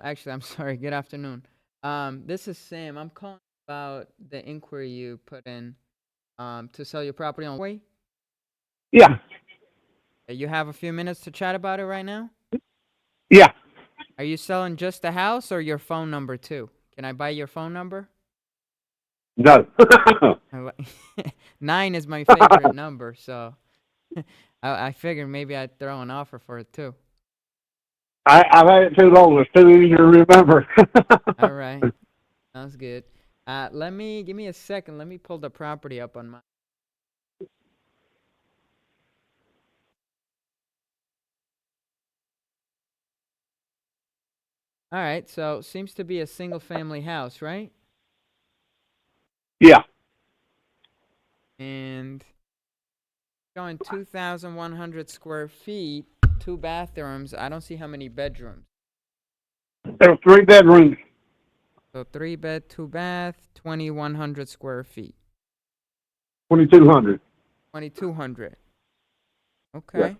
Actually, I'm sorry. Good afternoon. This is Sam. I'm calling about the inquiry you put in to sell your property on way. Yeah, You have a few minutes to chat about it right now? yeah. Are you selling just the house or your phone number too? Can I buy your phone number? No. I li- 9 is my favorite number, so I figured maybe I'd throw an offer for it too. I've had it too long. It's too easy to remember. All right. Sounds good. Give me a second. Let me pull the property up on my. All right, so seems to be a single family house, right? Yeah, And going 2,100 square feet, 2 bathrooms. I don't see how many bedrooms. there's 3 bedrooms, So 3 bed, 2 bath, 2,100 square feet. 2,200. 2,200. Yeah. Okay.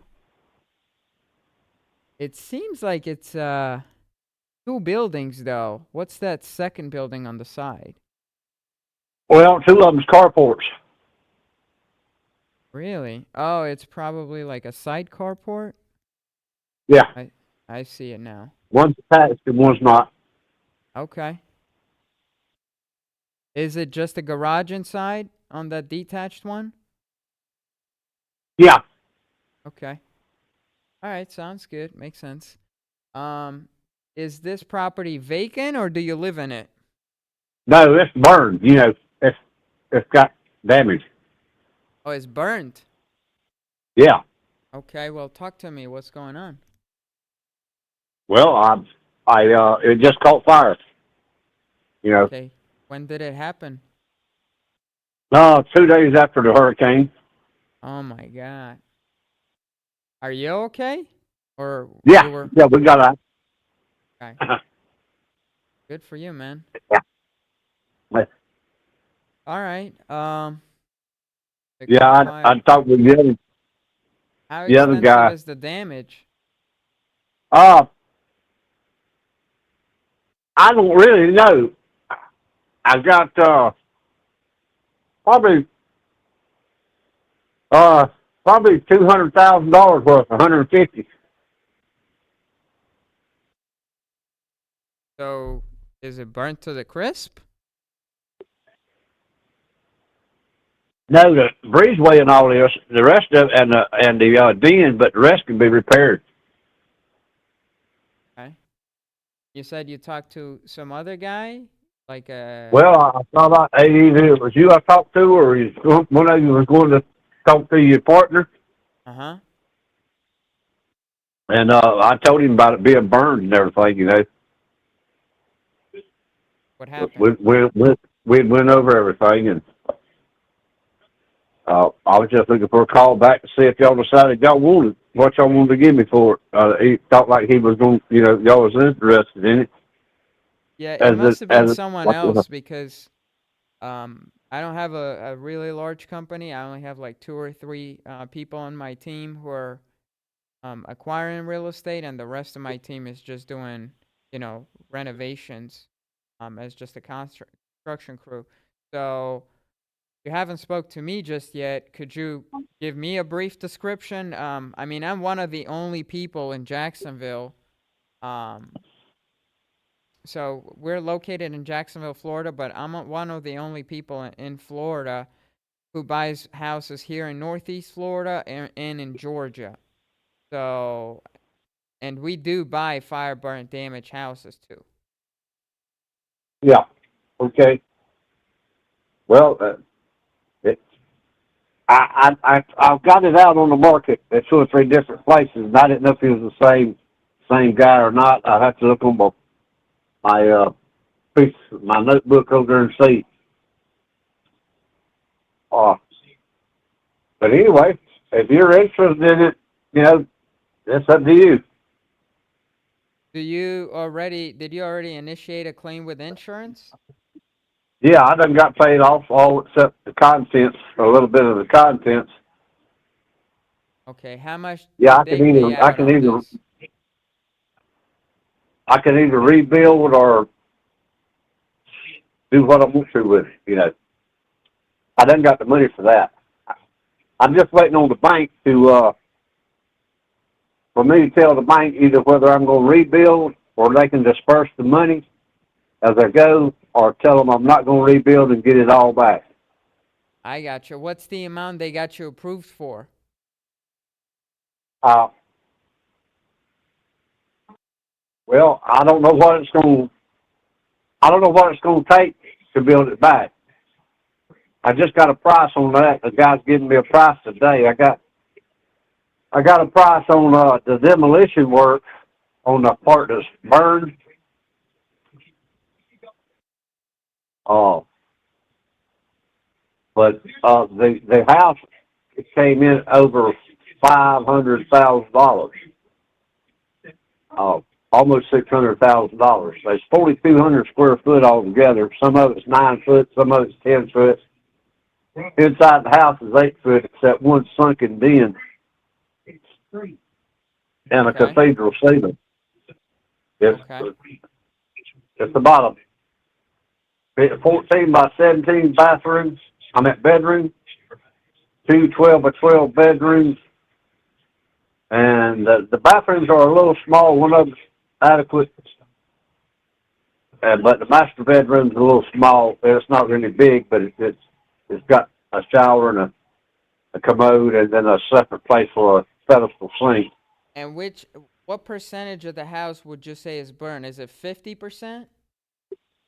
It seems like it's two buildings though. What's that second building on the side? Well, two of them's carports. Really? Oh, it's probably like a side carport. Yeah, I I see it now. one's attached and one's not. Okay. Is it just a garage inside on that detached one? Yeah. Okay. All right, sounds good. Makes sense. Um, is this property vacant or do you live in it? No, it's burned. It's got damage. Oh, it's burnt. Yeah. Okay, well, talk to me. What's going on? Well, it just caught fire. You know, Okay. When did it happen? 2 days after the hurricane. Oh my God. Are you okay? Or Yeah, you were yeah, we got a. okay. Good for you, man. All right. It Yeah, caught I fire. talked with How the other extensive guy. is the damage? Uh, I don't really know. I got probably uh probably $200,000 worth, 150. So, is it burnt to the crisp? No, the breezeway and all this, the rest of and the den, but the rest can be repaired. Okay. You said you talked to some other guy, like Well, I thought either it was you I talked to, or one of you was going to talk to your partner, uh-huh. and I told him about it being burned and everything. What happened? We went over everything, and I was just looking for a call back to see if y'all decided y'all wanted what y'all wanted to give me for it. He felt like he was going, y'all was interested in it Yeah, it as it must have been as it, someone like, else because I don't have a really large company. I only have like 2 or 3 people on my team who are acquiring real estate, and the rest of my team is just doing, renovations as just a construction crew. So you haven't spoke to me just yet. Could you give me a brief description? I mean, I'm one of the only people in Jacksonville. Um, so we're located in Jacksonville, Florida, but I'm one of the only people in Florida who buys houses here in Northeast Florida and in Georgia. So, and we do buy fire, burn, damaged houses too. yeah, okay. Well, it, I've got it out on the market at 2 or 3 different places, and I didn't know if he was the same guy or not. I have to look on my my notebook over there and see. Uh, but anyway, if you're interested in it, you know, it's up to you. Did you already initiate a claim with insurance? Yeah, I done got paid off all except the contents, a little bit of the contents. Okay, how much Yeah, did they pay I out can on either. this? I can either rebuild or do what I want to with it. I done got the money for that. I'm just waiting on the bank for me to tell the bank either whether I'm going to rebuild or they can disperse the money as I go, or tell them I'm not going to rebuild and get it all back. I got you. What's the amount they got you approved for? Uh, well, I don't know what it's going. I don't know what it's going to take to build it back. I just got a price on that. The guy's giving me a price today. I got a price on the demolition work on the part that's burned. Uh, but the house came in over $500,000. Almost $600,000. There's 4,200 square foot altogether. Some of it's 9 foot, some of it's 10 foot. Inside the house is 8 foot, except one sunken den and a Okay. cathedral ceiling. It's Okay. it's about a 14 by 17 bathrooms. I'm at bedroom, two 12 by 12 bedrooms, and the bathrooms are a little small. One of them's adequate, but the master bedroom's a little small. It's not really big, but it's got a shower and a commode, and then a separate place for a pedestal sink. And what percentage of the house would you say is burned? Is it 50%?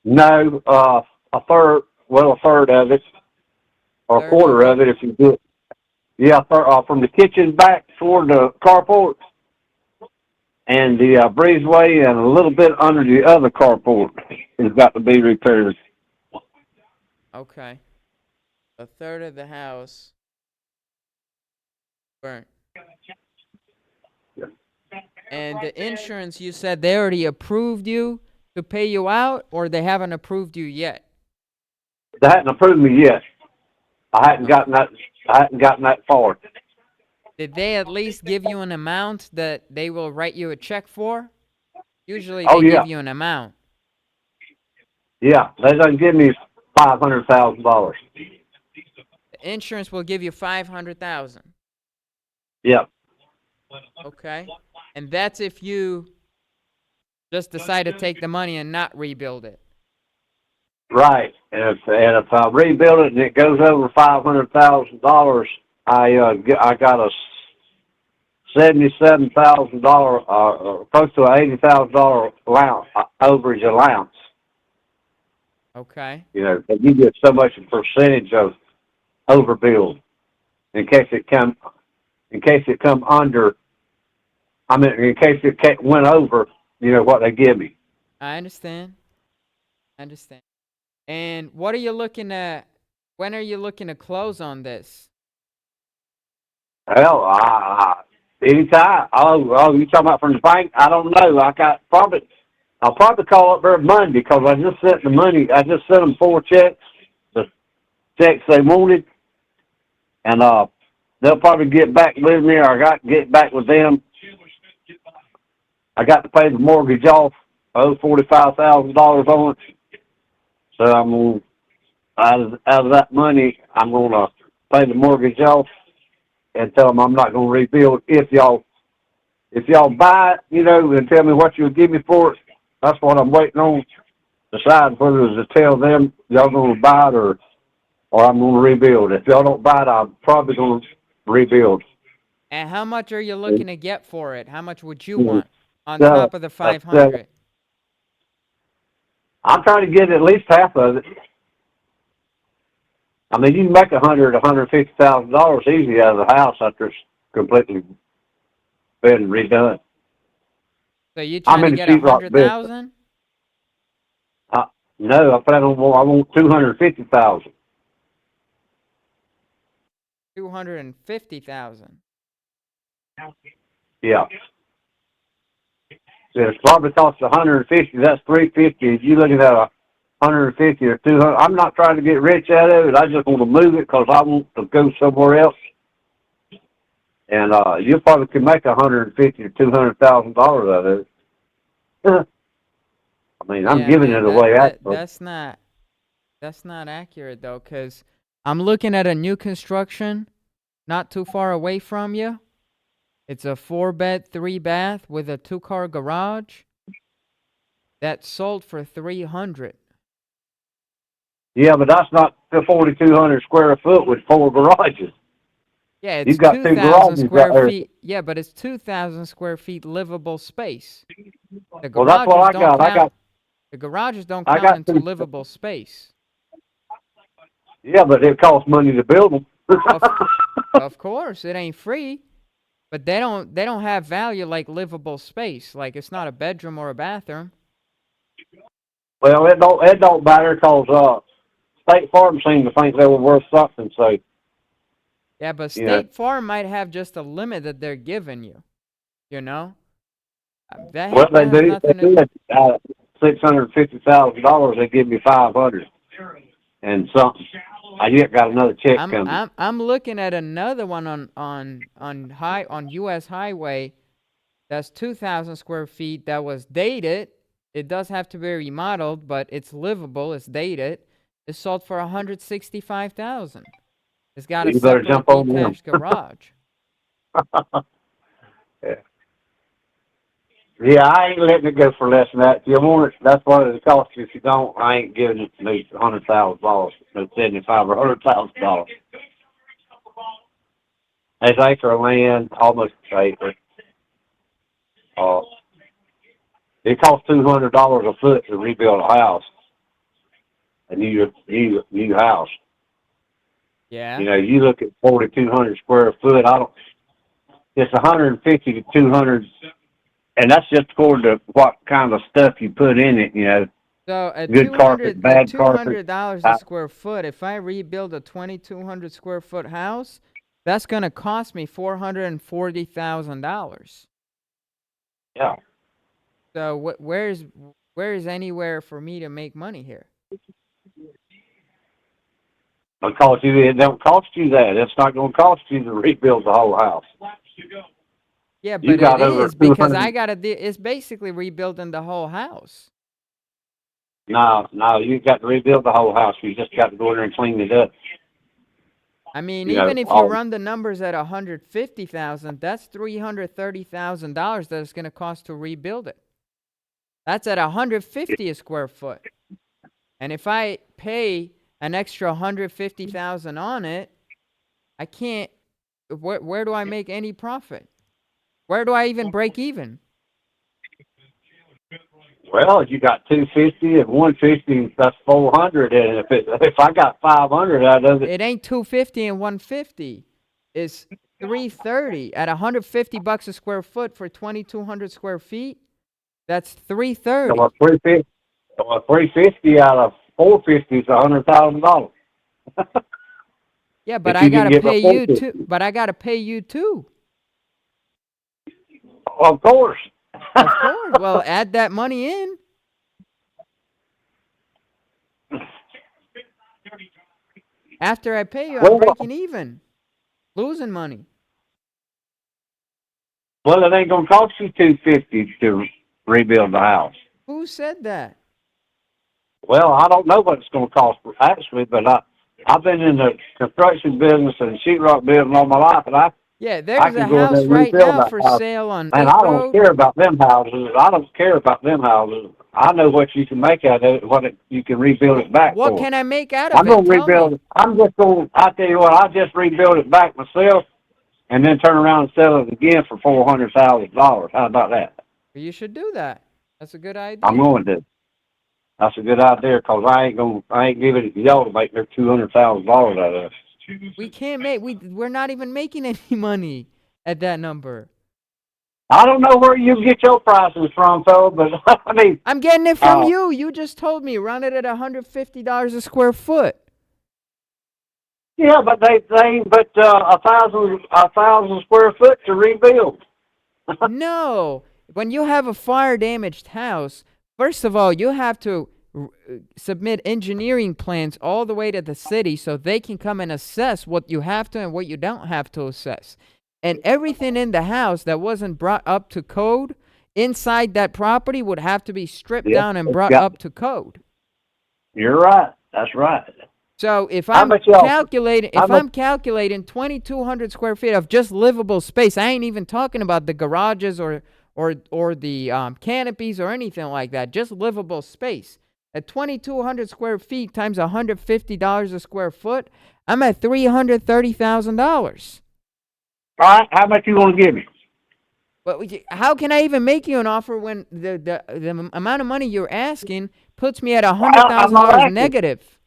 No, a third, well, a third of it, or a Third of quarter of it? it if you do it. Yeah, from the kitchen back toward the carport and the breezeway and a little bit under the other carport has got to be repaired. Okay. A third of the house burnt. Yeah. And the insurance, you said they already approved you to pay you out, or they haven't approved you yet? They hadn't approved me yet. I hadn't Okay. gotten that. I hadn't gotten that far. Did they at least give you an amount that they will write you a check for? Usually Oh they give yeah, you an amount. yeah. They done give me $500,000. The insurance will give you 500,000. Yeah, Okay. And that's if you just decide to take the money and not rebuild it. right. And if I rebuild it and it goes over $500,000, I got a $77,000, close to an $80,000 allowance, overage allowance. Okay. But you get so much a percentage of overbuild in case it come under. I mean, in case it went over, what they give me. I understand. I understand. And what are you looking at? When are you looking to close on this? Hell, anytime. Oh, you talking about from the bank? I don't know. I'll probably call up there Monday because I just sent the money. I just sent them 4 checks, the checks they wanted, and they'll probably get back with me, or I got to get back with them. I got to pay the mortgage off. I owe $45,000 on it, so I'm gonna out of that money, I'm gonna pay the mortgage off and tell them I'm not gonna rebuild. If y'all buy it, and tell me what you'll give me for it, that's what I'm waiting on. Decide whether to tell them y'all gonna buy it or I'm gonna rebuild. If y'all don't buy it, I'm probably gonna rebuild. And how much are you looking to get for it? How much would you Mm, want on Sell it. top of the Sell it. 500? I'm trying to get at least half of it. I mean, you can make $150,000 easy out of the house after it's completely been redone. So you I'm trying to in the get a sheetrock business. 100,000? No, I plan on more. I want 250,000. 250,000. Yeah. So it's probably cost 150. That's 350. If you looking at 150 or 200, I'm not trying to get rich out of it. I just want to move it because I want to go somewhere else. And you probably could make 150 or $200,000 out of it. I mean, I'm Yeah, giving man, it away actually. that's not accurate though, cause I'm looking at a new construction not too far away from you. It's a 4-bed, 3-bath with a 2-car garage that sold for 300. Yeah, but that's not the 4,200 square foot with 4 garages. Yeah, You it's got 2 2,000 garages out square there. feet. Yeah, but it's 2,000 square feet livable space. The Well, that's what garages I don't got. count. The garages don't I count got into 2. livable space. Yeah, but it costs money to build them. Of of course, it ain't free, but they don't have value like livable space. Like it's not a bedroom or a bathroom. Well, it don't matter because State Farm seemed to think they were worth something. So Yeah, but you know, State Farm might have just a limit that they're giving you. You know, well that has they nothing to. did $650,000. They give me 500 and something. I yet got another check coming. I'm looking at another one on U.S. Highway. That's 2,000 square feet. That was dated. It does have to be remodeled, but it's livable. It's dated. It's sold for 165,000. It's got a You better separate jump on them. detached garage. Yeah. Yeah, I ain't letting it go for less than that. If you want it, that's what it costs you. If you don't, I ain't giving it no $100,000, no 75 or $100,000. It's acre of land, almost an acre. Uh, it costs $200 a foot to rebuild a house, a new house. You Yeah. know, you look at 4,200 square foot. I don't. It's 150 to 200, and that's just according to what kind of stuff you put in it. You know, So at good two carpet, hundred at bad two carpet. hundred dollars a Uh, square foot, if I rebuild a 2,200 square foot house, that's gonna cost me $440,000. yeah. So where's anywhere for me to make money here? Because it don't cost you that. It's not going to cost you to rebuild the whole house. Yeah, You but it got over is because 200. I gotta. It's basically rebuilding the whole house. No, you got to rebuild the whole house. You just got to go in there and clean it up. I mean, You know, even if you all. run the numbers at 150,000, that's $330,000 that it's gonna cost to rebuild it. That's at 150 a square foot. And if I pay an extra 150,000 on it, I can't. Where do I make any profit? Where do I even break even? Well, you got 250 and 150. That's 400. And if I got 500 out of it, It ain't 250 and 150. It's 330 at 150 bucks a square foot for 2,200 square feet. That's well, 330. 350, 350 out of 450 is $100,000. Yeah, but If I you can gotta give a pay you too. 450, But I gotta pay you too. of course. Of course. Well, add that money in. After I pay you, I'm well, breaking even, losing money. well, it ain't gonna cost you 250 to rebuild the house. Who said that? Well, I don't know what it's going to cost actually, but I've been in the construction business and sheetrock business all my life, and Yeah, I there's can a go in there house and right rebuild now that for house. sale on And 8 I don't Road. care about them houses. I don't care about them houses. I know what you can make out of it, you can rebuild it back What for. can I make out I'm of it? going to Tell rebuild me. it. I tell you what, I just rebuild it back myself and then turn around and sell it again for $400,000. How about that? You should do that. That's a good I'm idea. going to. That's a good idea because I ain't giving it to y'all to make their $200,000 out of it. We can't make we're not even making any money at that number. I don't know where you get your prices from, fella, but I mean, I'm getting it from uh, you. You just told me run it at $150 a square foot. yeah, but they ain't but a thousand square foot to rebuild. No. When you have a fire damaged house, first of all, you have to submit engineering plans all the way to the city so they can come and assess what you have to and what you don't have to assess. And everything in the house that wasn't brought up to code, inside that property would have to be stripped Yeah, down and it's brought got. up to code. You're right. That's right. So if How I'm much you offer? calculating, How if much? I'm calculating 2,200 square feet of just livable space, I ain't even talking about the garages or the canopies or anything like that. Just livable space. At 2,200 square feet times $150 a square foot, I'm at $330,000. All right. How much you want to give me? But how can I even make you an offer when the amount of money you're asking puts me at hundred Well, I'm thousand not dollars asking. negative?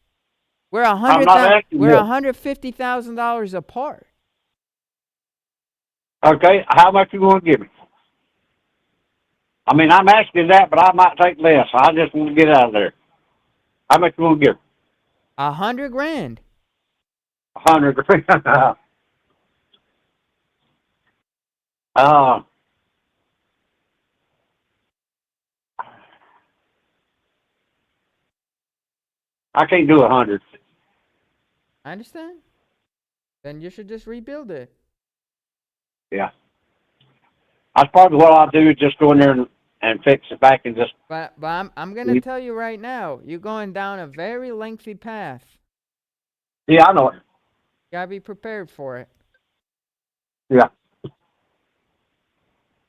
We're I'm not asking we're you. $150,000 apart. Okay. How much you want to give me? I mean, I'm asking that, but I might take less. I just want to get out of there. How much you want to give? 100 grand. 100. uh, I can't do 100. I understand. Then you should just rebuild it. Yeah. That's probably what I'll do is just go in there and fix it back and just. But I'm gonna tell you right now, you're going down a very lengthy path. Yeah, I know it. You gotta be prepared for it. Yeah.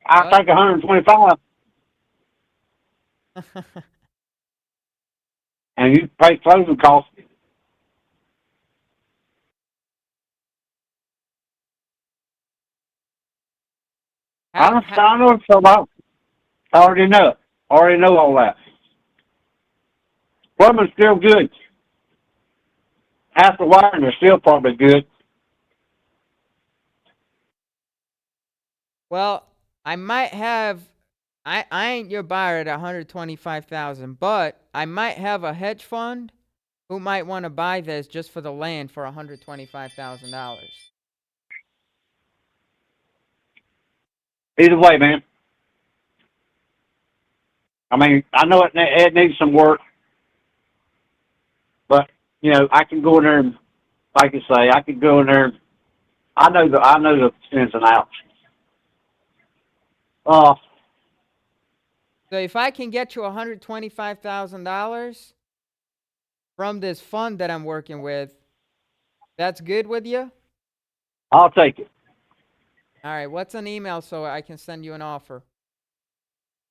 I But think 125, and you pay closing costs. how, how I know it's so much. I already know it. I already know all that. Plumbing's still good. Half the wiring is still probably good. well, I might have I ain't your buyer at 125,000, but I might have a hedge fund who might want to buy this just for the land for $125,000. Either way, man. I mean, I know it needs some work, but you know, I can go in there and, like you say, I can go in there. And, I know the ins and outs. Uh, So if I can get you $125,000 from this fund that I'm working with, that's good with you? I'll take it. All right, what's an email so I can send you an offer?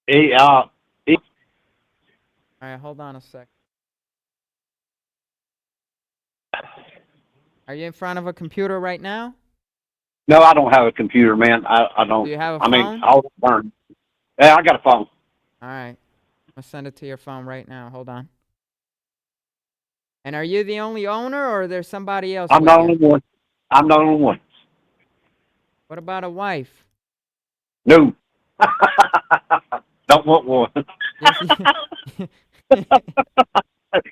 He, uh, he, All right, hold on a sec. Are you in front of a computer right now? no, I don't have a computer, man. I Do don't. you have a I mean, phone? I'll learn. Yeah, I got a phone. All right, I'm gonna send it to your phone right now. Hold on. And are you the only owner or there's somebody else I'm the with you? only one. I'm the only one. What about a wife? No. Don't want one. Yes,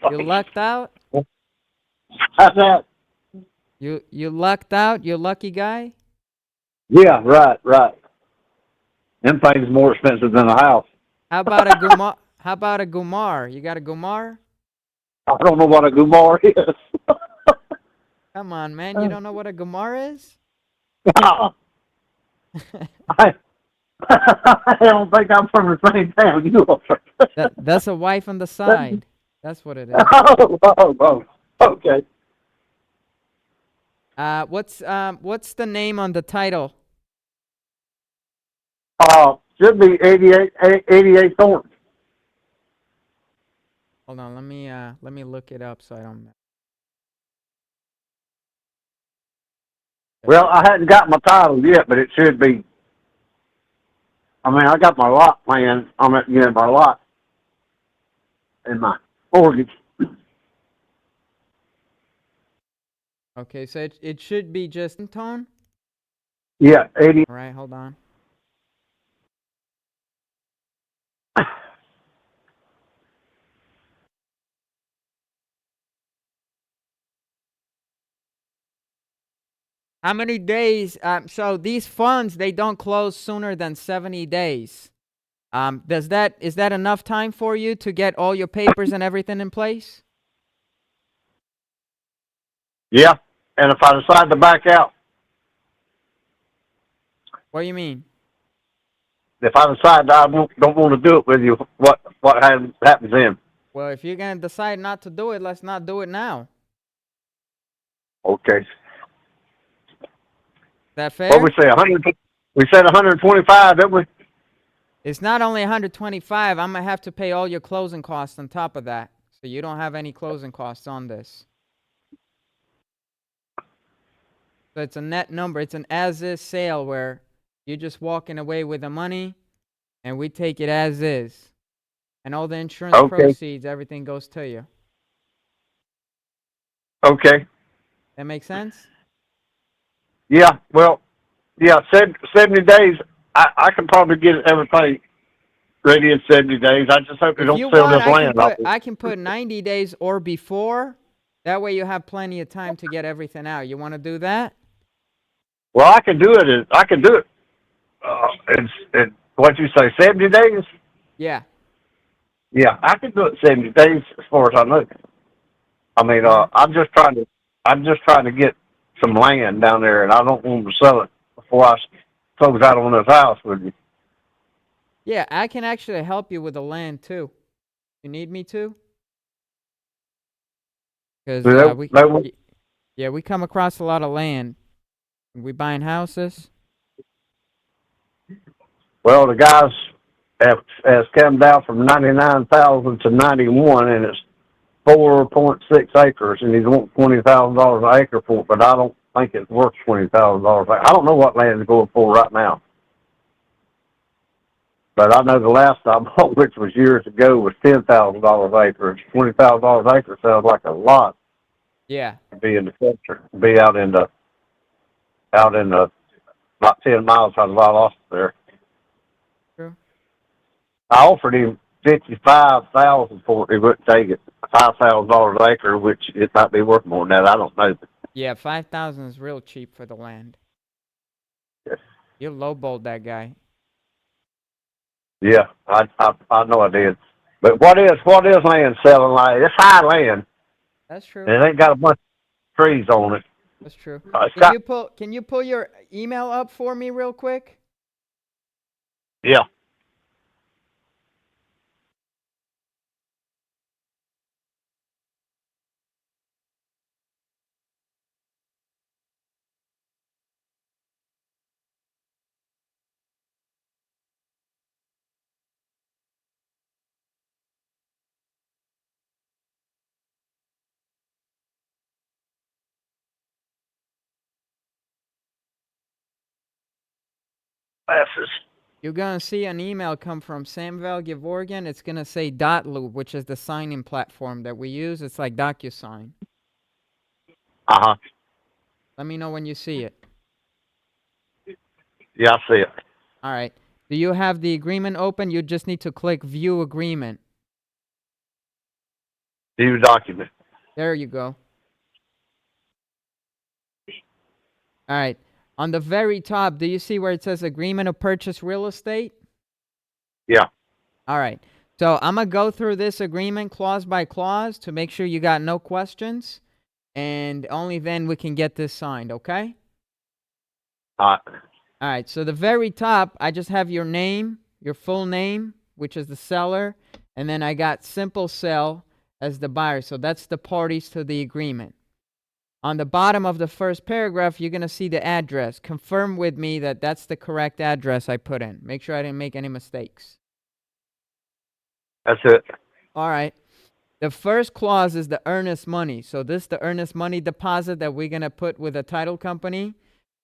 you lucked out? How's that? You lucked out? You lucky guy? Yeah, right, right. Them things more expensive than a house. How about a gumar? How about a gumar? You got a gumar? I don't know what a gumar is. Come on, man. You don't know what a gumar is? I, I don't think I'm from the same town you are. That's a wife on the side. That's what it is. Oh, okay. What's the name on the title? Should be 88 Thornton. Hold on, let me look it up so I don't. Well, I hadn't got my title yet, but it should be. I mean, I got my lot plan. I'm at, you know, my lot and my mortgage. Okay, so it should be just in tone. Yeah, 80. All right, hold on. How many days? So these funds they don't close sooner than 70 days. Is that enough time for you to get all your papers and everything in place? Yeah, and if I decide to back out, What do you mean? if I decide that don't want to do it with you, what happens then? Well, if you're gonna decide not to do it, let's not do it now. Okay. That What we fair? say, 100? We said 125, didn't we? It's not only 125. I'm gonna have to pay all your closing costs on top of that, so you don't have any closing costs on this. So it's a net number. It's an as-is sale where you're just walking away with the money, and we take it as is, and all the insurance Okay. proceeds, everything goes to you. Okay. That make sense? Yeah. Well, yeah. 70 days. I can probably get everything ready in 70 days. I just hope they If don't you sell want, this land off. I can put 90 days or before. That way you have plenty of time to get everything out. You want to do that? Well, I can do it. I can do it. In what you say, 70 days? Yeah. Yeah, I can do it 70 days as far as I know. I mean, All right. I'm just trying to get some land down there, and I don't want to sell it before I close out on this house with you. Yeah, I can actually help you with the land too. You need me to? Because yeah, we come across a lot of land. We buying houses. well, the guys has come down from 99,000 to 91, and it's 4.6 acres, and he's wanting $20,000 an acre for it, but I don't think it's worth $20,000. I don't know what land is going for right now, but I know the last I bought, which was years ago, was $10,000 an acre. $20,000 an acre sounds like a lot Yeah. to be in the country, be out in the about 10 miles out of Valdosta there. True. I offered him 55,000 for it. He wouldn't take it. $5,000 an acre, which it might be worth more than that. I don't know. Yeah, 5,000 is real cheap for the land. You lowballed that guy. Yeah, I know I did. But what is land selling like? It's high land, That's true. and it ain't got a bunch of trees on it. That's true. It's got Can you pull your email up for me real quick? yeah. That's just, You're gonna see an email come from Samvel Gevorgian. It's gonna say .loop, which is the signing platform that we use. It's like DocuSign. uh-huh. Let me know when you see it. Yeah, I see it. All right. Do you have the agreement open? You just need to click View Agreement. View document. There you go. All right. On the very top, do you see where it says Agreement to Purchase Real Estate? Yeah. All right. So I'm going to go through this agreement clause by clause to make sure you got no questions. And only then we can get this signed, okay? All right. All right. So the very top, I just have your name, your full name, which is the seller. And then I got Simple Sell as the buyer. So that's the parties to the agreement. On the bottom of the first paragraph, you're going to see the address. Confirm with me that that's the correct address I put in. Make sure I didn't make any mistakes. That's it. All right. The first clause is the earnest money. So this is the earnest money deposit that we're going to put with a title company.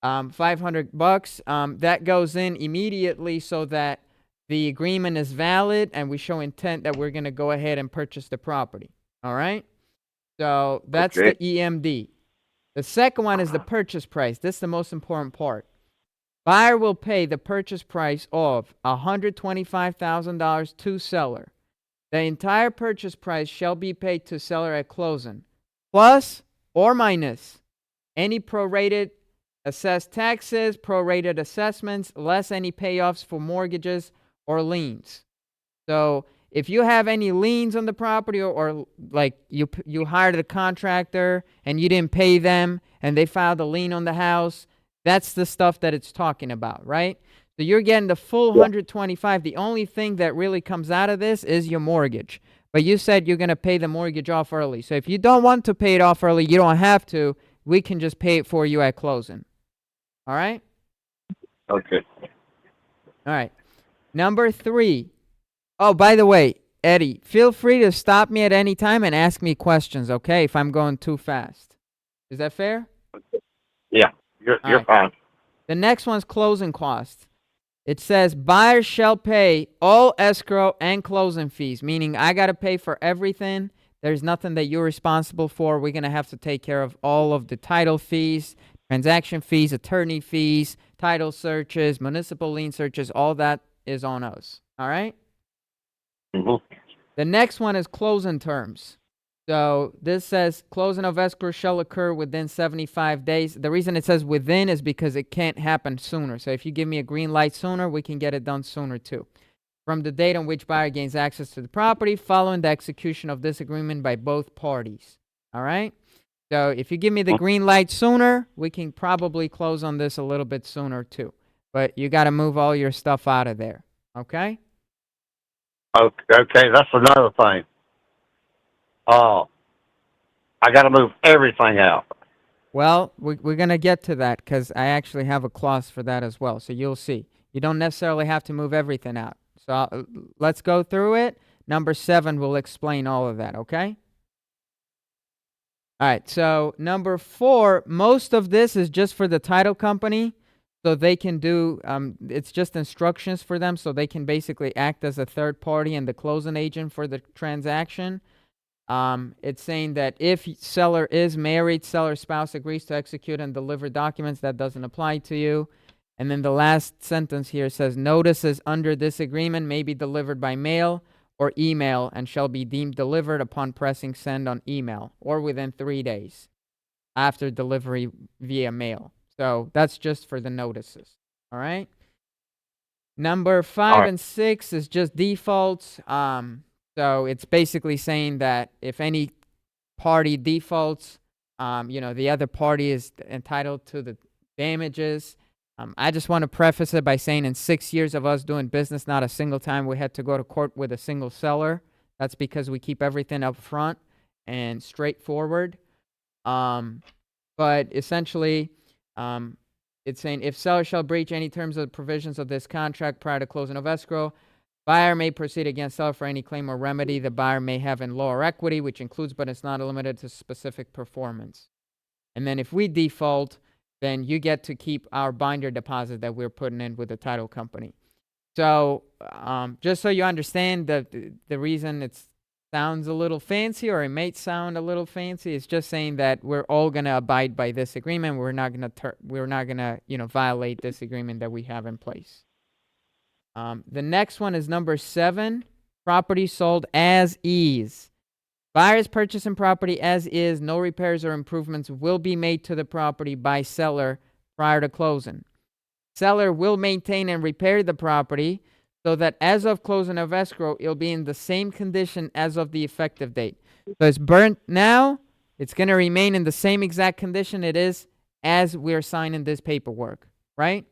$500. That goes in immediately so that the agreement is valid and we show intent that we're going to go ahead and purchase the property. All right. So that's Okay. the EMD. The second one is the purchase price. This is the most important part. Buyer will pay the purchase price of $125,000 to seller. The entire purchase price shall be paid to seller at closing, plus or minus any prorated assessed taxes, prorated assessments, less any payoffs for mortgages or liens. So if you have any liens on the property or like you hired a contractor and you didn't pay them and they filed a lien on the house, that's the stuff that it's talking about, right? So you're getting the full Yeah. 125. The only thing that really comes out of this is your mortgage. But you said you're going to pay the mortgage off early. So if you don't want to pay it off early, you don't have to. We can just pay it for you at closing. All right? Okay. All right. Number 3. Oh, by the way, Eddie, feel free to stop me at any time and ask me questions, okay, if I'm going too fast. Is that fair? Yeah. All You're right. fine. The next one's closing costs. It says buyers shall pay all escrow and closing fees, meaning I got to pay for everything. There's nothing that you're responsible for. We're going to have to take care of all of the title fees, transaction fees, attorney fees, title searches, municipal lien searches. All that is on us. All right? Mm-hmm. The next one is closing terms. So this says closing of escrow shall occur within 75 days. The reason it says within is because it can't happen sooner. So if you give me a green light sooner, we can get it done sooner too. From the date on which buyer gains access to the property following the execution of this agreement by both parties. All right? So if you give me the green light sooner, we can probably close on this a little bit sooner too. But you got to move all your stuff out of there. Okay? Okay, that's another thing. Uh, I got to move everything out. Well, we're going to get to that because I actually have a clause for that as well. So you'll see. You don't necessarily have to move everything out. So let's go through it. Number 7 will explain all of that, okay? All right, so number 4, most of this is just for the title company. So they can do, it's just instructions for them. So they can basically act as a third party and the closing agent for the transaction. It's saying that if seller is married, seller spouse agrees to execute and deliver documents, that doesn't apply to you. And then the last sentence here says notices under this agreement may be delivered by mail or email and shall be deemed delivered upon pressing send on email or within 3 days after delivery via mail. So that's just for the notices. All right. Number All 5 right. and 6 is just defaults. So it's basically saying that if any party defaults, the other party is entitled to the damages. I just want to preface it by saying in 6 years of us doing business, not a single time we had to go to court with a single seller. That's because we keep everything up front and straightforward. But essentially, it's saying if seller shall breach any terms or provisions of this contract prior to closing of escrow, buyer may proceed against seller for any claim or remedy the buyer may have in law or equity, which includes but is not limited to specific performance. And then if we default, then you get to keep our binder deposit that we're putting in with the title company. So just so you understand the reason it sounds a little fancy, or it may sound a little fancy, is just saying that we're all gonna abide by this agreement. We're not gonna violate this agreement that we have in place. The next one is number 7, property sold as is. Buyers purchasing property as is, no repairs or improvements will be made to the property by seller prior to closing. Seller will maintain and repair the property so that as of closing of escrow, it'll be in the same condition as of the effective date. So it's burnt now, it's going to remain in the same exact condition it is as we're signing this paperwork, right?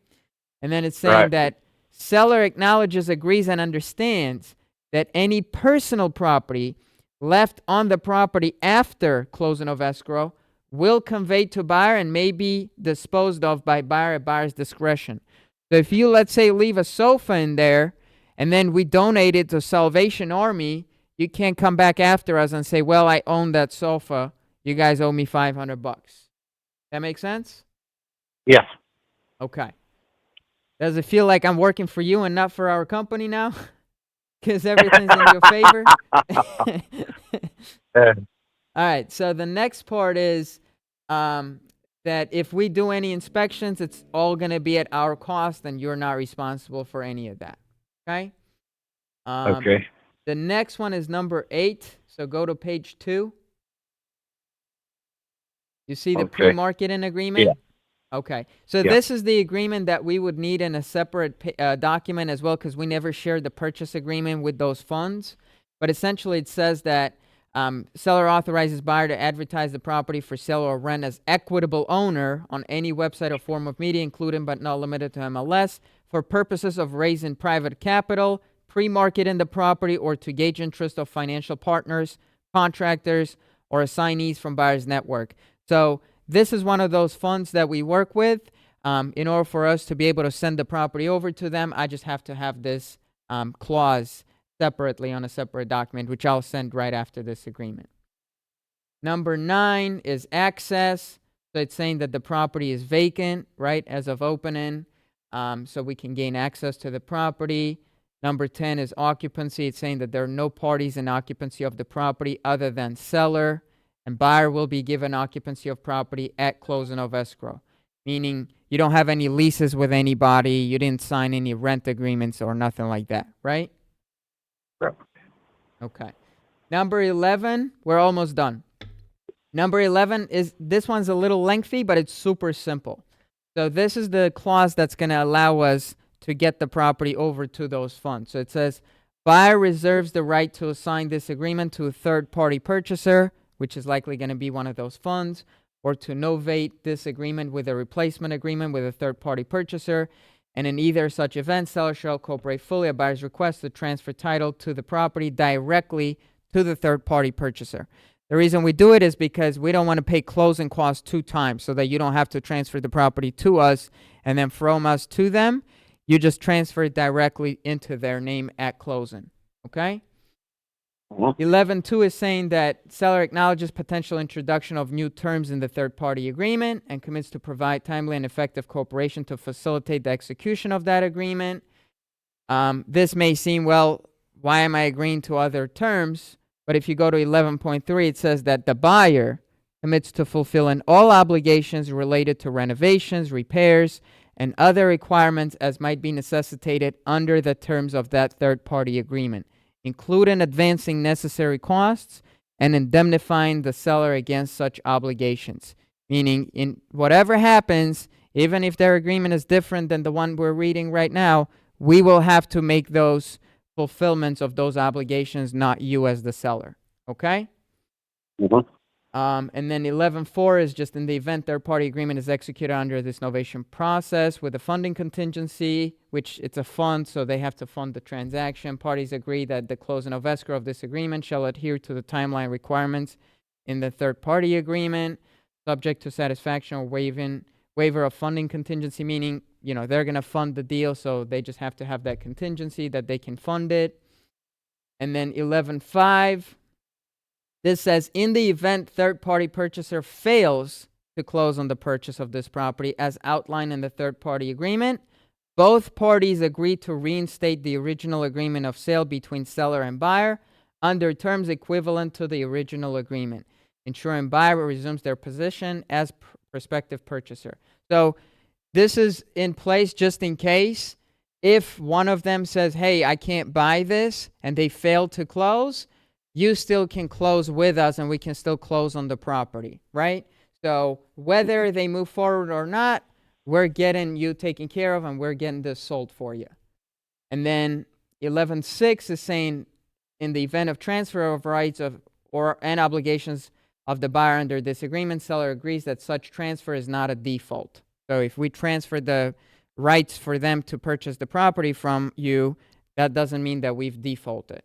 And then it's saying Right. that seller acknowledges, agrees, and understands that any personal property left on the property after closing of escrow will convey to buyer and may be disposed of by buyer at buyer's discretion. So if you, let's say, leave a sofa in there and then we donate it to Salvation Army, you can't come back after us and say, well, I own that sofa. You guys owe me $500. That make sense? Yes. Okay. Does it feel like I'm working for you and not for our company now? Because everything's in your favor? Uh, All right, so the next part is that if we do any inspections, it's all going to be at our cost, and you're not responsible for any of that. Okay? Um, okay. the next one is number 8. So go to page 2. You see the Okay. pre-marketing Yeah. agreement? Okay, so Yeah. this is the agreement that we would need in a separate document as well, because we never shared the purchase agreement with those funds. But essentially, it says that Seller authorizes buyer to advertise the property for sale or rent as equitable owner on any website or form of media, including but not limited to MLS, for purposes of raising private capital, pre-marketing the property, or to gauge interest of financial partners, contractors, or assignees from buyer's network. So this is one of those funds that we work with. In order for us to be able to send the property over to them, I just have to have this clause separately on a separate document, which I'll send right after this agreement. Number 9 is access. So it's saying that the property is vacant, right, as of opening, so we can gain access to the property. Number 10 is occupancy. It's saying that there are no parties in occupancy of the property other than seller, and buyer will be given occupancy of property at closing of escrow, meaning you don't have any leases with anybody, you didn't sign any rent agreements or nothing like that, right? Yep. Okay. Number 11, we're almost done. Number 11 is, this one's a little lengthy, but it's super simple. So this is the clause that's going to allow us to get the property over to those funds. So it says, buyer reserves the right to assign this agreement to a third-party purchaser, which is likely going to be one of those funds, or to novate this agreement with a replacement agreement with a third-party purchaser. And in either such event, seller shall cooperate fully at buyer's request to transfer title to the property directly to the third-party purchaser. The reason we do it is because we don't want to pay closing costs 2 times, so that you don't have to transfer the property to us and then from us to them. You just transfer it directly into their name at closing, okay? 11.2 is saying that seller acknowledges potential introduction of new terms in the third-party agreement and commits to provide timely and effective cooperation to facilitate the execution of that agreement. This may seem, well, why am I agreeing to other terms? But if you go to 11.3, it says that the buyer commits to fulfilling all obligations related to renovations, repairs, and other requirements as might be necessitated under the terms of that third-party agreement, including advancing necessary costs and indemnifying the seller against such obligations. Meaning, in whatever happens, even if their agreement is different than the one we're reading right now, we will have to make those fulfillments of those obligations, not you as the seller. Okay? Mm-hmm. And then 11.4 is just in the event third-party agreement is executed under this novation process with a funding contingency, which it's a fund, so they have to fund the transaction. Parties agree that the closing of escrow of this agreement shall adhere to the timeline requirements in the third-party agreement, subject to satisfaction or waiver of funding contingency, meaning, they're going to fund the deal, so they just have to have that contingency that they can fund it. And then 11.5, this says, in the event third-party purchaser fails to close on the purchase of this property as outlined in the third-party agreement, both parties agree to reinstate the original agreement of sale between seller and buyer under terms equivalent to the original agreement, ensuring buyer resumes their position as prospective purchaser. So this is in place just in case if one of them says, hey, I can't buy this, and they fail to close, you still can close with us and we can still close on the property, right? So whether they move forward or not, we're getting you taken care of and we're getting this sold for you. And then 11.6 is saying, in the event of transfer of rights and obligations of the buyer under this agreement, seller agrees that such transfer is not a default. So if we transfer the rights for them to purchase the property from you, that doesn't mean that we've defaulted.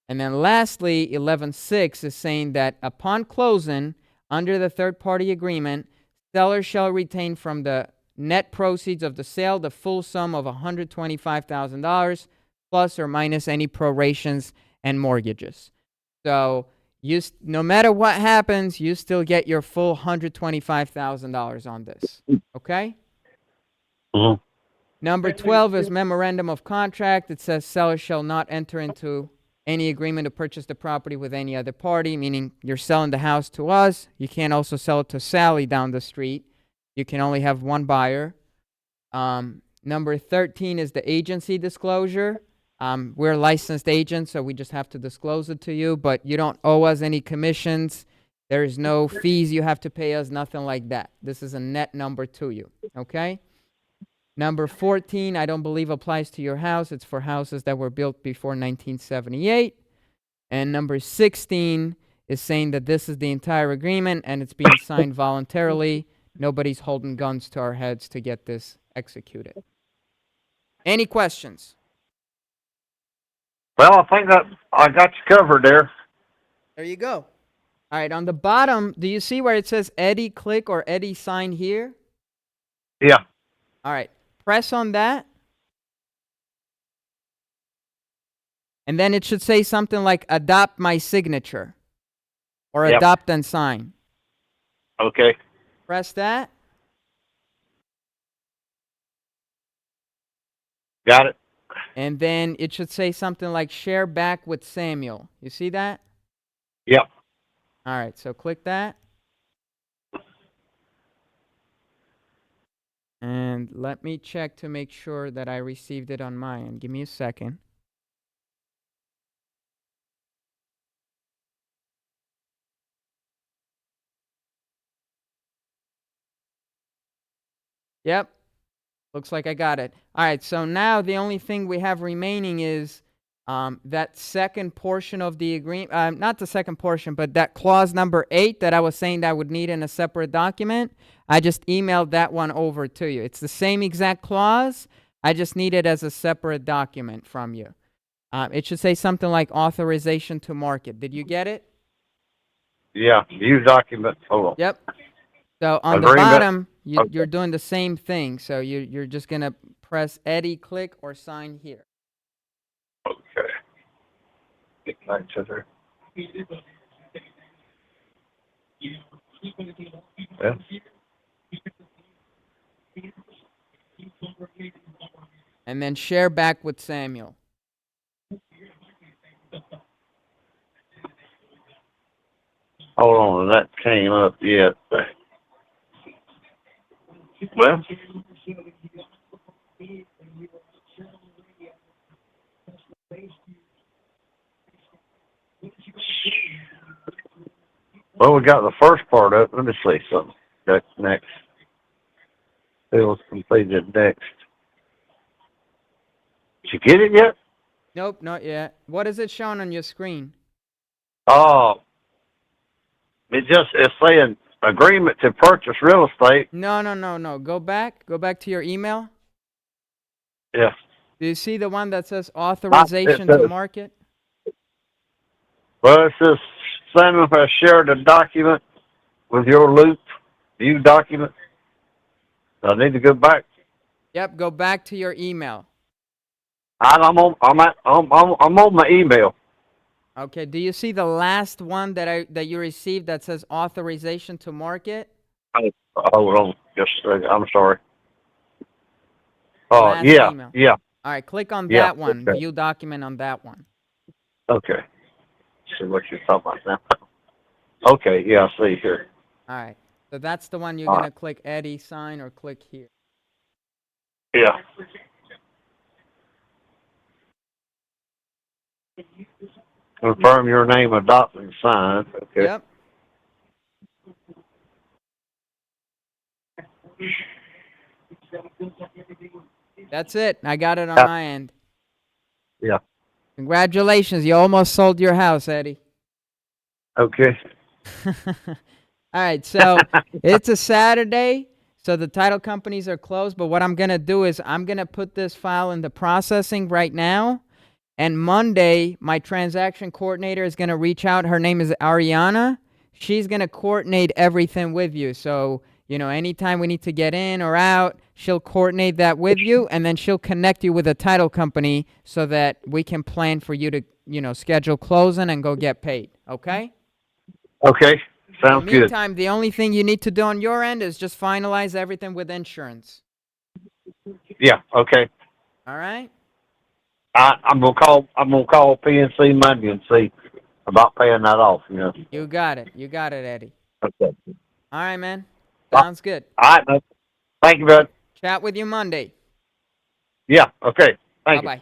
And then lastly, 11.6 is saying that upon closing, under the third-party agreement, seller shall retain from the net proceeds of the sale the full sum of $125,000 plus or minus any prorations and mortgages. So no matter what happens, you still get your full $125,000 on this. Okay? Mm-hmm. Number 12 is memorandum of contract. It says seller shall not enter into any agreement to purchase the property with any other party, meaning you're selling the house to us. You can't also sell it to Sally down the street. You can only have one buyer. Number 13 is the agency disclosure. We're licensed agents, so we just have to disclose it to you, but you don't owe us any commissions. There is no fees you have to pay us, nothing like that. This is a net number to you, okay? Number 14, I don't believe applies to your house. It's for houses that were built before 1978. And number 16 is saying that this is the entire agreement and it's being signed voluntarily. Nobody's holding guns to our heads to get this executed. Any questions? Well, I think that I got you covered there. There you go. All right, on the bottom, do you see where it says Eddie click or Eddie sign here? Yeah. All right, press on that. And then it should say something like adopt my signature or Yep. adopt and sign. Okay. Press that. Got it. And then it should say something like share back with Samuel. You see that? Yep. All right, so click that. And let me check to make sure that I received it on my end. Give me a second. Yep, looks like I got it. All right, so now the only thing we have remaining is that second portion of the agreement, not the second portion, but that clause number 8 that I was saying that I would need in a separate document. I just emailed that one over to you. It's the same exact clause. I just need it as a separate document from you. It should say something like authorization to market. Did you get it? Yeah. View document. Hold on. Yep. So on the Agreement. bottom, Okay. you're doing the same thing. So you're just going to press Eddie, click, or sign here. Okay. Get back to there. Yeah. And then share back with Samuel. Hold on. That came up yet. Well. Well, we got the first part of it. Let me see something. That's next. It was completed next. Did you get it yet? Nope, not yet. What is it showing on your screen? Oh, it's saying agreement to purchase real estate. No. Go back. Go back to your email. Yeah. Do you see the one that says It authorization to says, market? well, it says Samuel has shared a document with your loop. View document. I need to go back. Yep, go back to your email. I'm on my email. Okay, do you see the last one that you received that says authorization to market? Oh, hold on. Just a second. I'm sorry. The last Yeah, email. yeah, All right, click on yeah. that one. Okay. View document on that one. Okay. See what you're talking about now. Okay, yeah, I see here. All right. So that's the one you're All going right. to click Eddie sign or click here. Yeah. Confirm your name, adopt and sign. Okay. Yep. That's it. I got it on Yeah. my end. Yeah. Congratulations. You almost sold your house, Eddie. Okay. All right. So it's a Saturday. So the title companies are closed. But what I'm going to do is I'm going to put this file into processing right now. And Monday, my transaction coordinator is going to reach out. Her name is Ariana. She's going to coordinate everything with you. So, anytime we need to get in or out, she'll coordinate that with you. And then she'll connect you with a title company so that we can plan for you to, schedule closing and go get paid. Okay? Okay. In the Sounds good. meantime, the only thing you need to do on your end is just finalize everything with insurance. Yeah. Okay. All right? I'm gonna call. I'm gonna call PNC Monday and see about paying that off. You know. You got it. You got it, Eddie. Okay. All right, man. All Sounds good. right, man. Thank you, bud. Chat with you Monday. Yeah. Okay. Thank you. Bye-bye.